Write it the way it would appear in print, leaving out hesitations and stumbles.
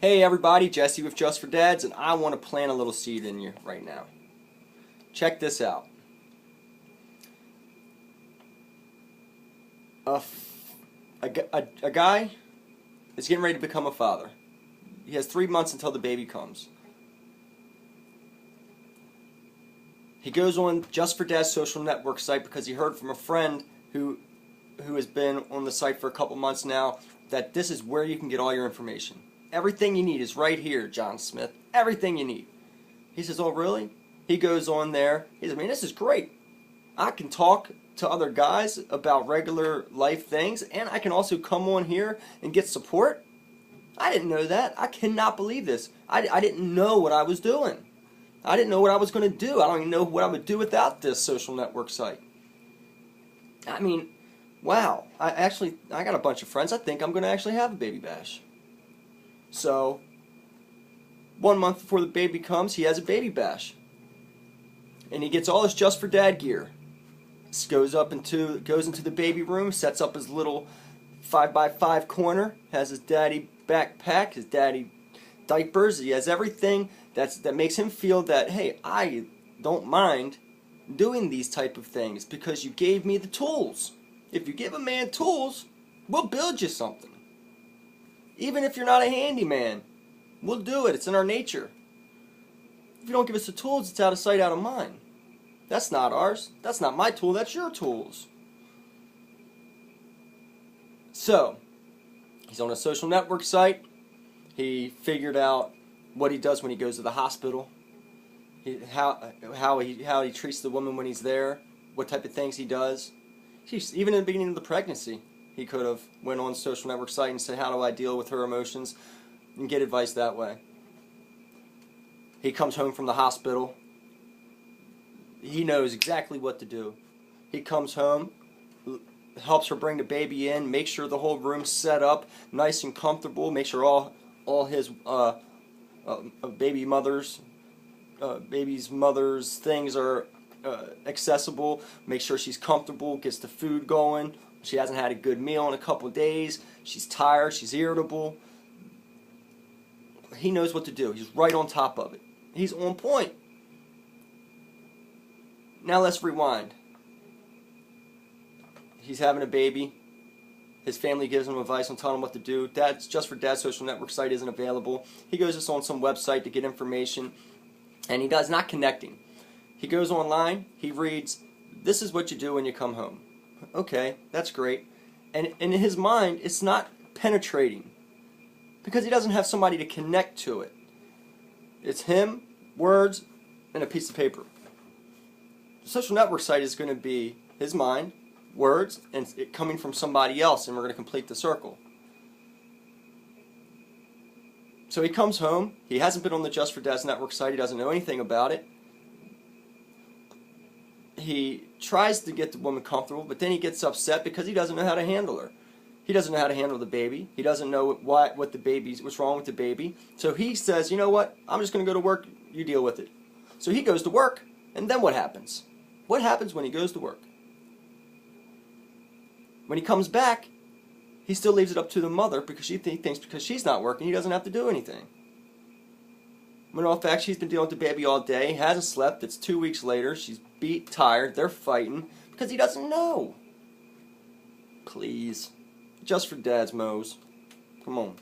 Hey everybody, Jesse with Just for Dads, and I want to plant a little seed in you right now. Check this out. A guy is getting ready to become a father. He has 3 months until the baby comes. He goes on Just for Dads social network site because he heard from a friend who has been on the site for a couple months now that this is where you can get all your information. Everything you need is right here, John Smith. Everything you need. He says, oh, really? He goes on there. He says, this is great. I can talk to other guys about regular life things, and I can also come on here and get support. I didn't know that. I cannot believe this. I didn't know what I was doing. I didn't know what I was going to do. I don't even know what I would do without this social network site. Wow. I got a bunch of friends. I think I'm going to actually have a baby bash. So, 1 month before the baby comes, he has a baby bash. And he gets all his Just for Dad gear. Goes into the baby room, sets up his little 5x5 corner, has his daddy backpack, his daddy diapers. He has everything that makes him feel that, hey, I don't mind doing these type of things because you gave me the tools. If you give a man tools, we'll build you something. Even if you're not a handyman, we'll do it. It's in our nature. If you don't give us the tools, it's out of sight, out of mind. That's not ours. That's not my tool. That's your tools. So, he's on a social network site. He figured out what he does when he goes to the hospital. How he treats the woman when he's there. What type of things he does. Even in the beginning of the pregnancy, he could have went on social network site and said, how do I deal with her emotions, and get advice that way. He comes home from the hospital. He knows exactly what to do. He comes home, helps her bring the baby in, makes sure the whole room's set up nice and comfortable, make sure all his baby's mother's things are accessible, make sure she's comfortable, gets the food going. She hasn't had a good meal in a couple of days. She's tired. She's irritable. He knows what to do. He's right on top of it. He's on point. Now let's rewind. He's having a baby. His family gives him advice on telling him what to do. Dad's Just for Dad social network site isn't available. He goes just on some website to get information, and he does not connecting. He goes online. He reads, "This is what you do when you come home." Okay, that's great. And in his mind, it's not penetrating because he doesn't have somebody to connect to it. It's him, words, and a piece of paper. The social network site is going to be his mind, words, and it coming from somebody else, and we're going to complete the circle. So he comes home. He hasn't been on the Just for Dads network site. He doesn't know anything about it. He tries to get the woman comfortable, but then he gets upset because he doesn't know how to handle her. He doesn't know how to handle the baby. He doesn't know what's wrong with the baby. So he says, you know what? I'm just going to go to work. You deal with it. So he goes to work, and then what happens? What happens when he goes to work? When he comes back, he still leaves it up to the mother because he thinks because she's not working, he doesn't have to do anything. When in all fact, she's been dealing with the baby all day, hasn't slept, it's 2 weeks later, she's beat, tired, they're fighting, because he doesn't know. Please. Just for Dads, Mose. Come on.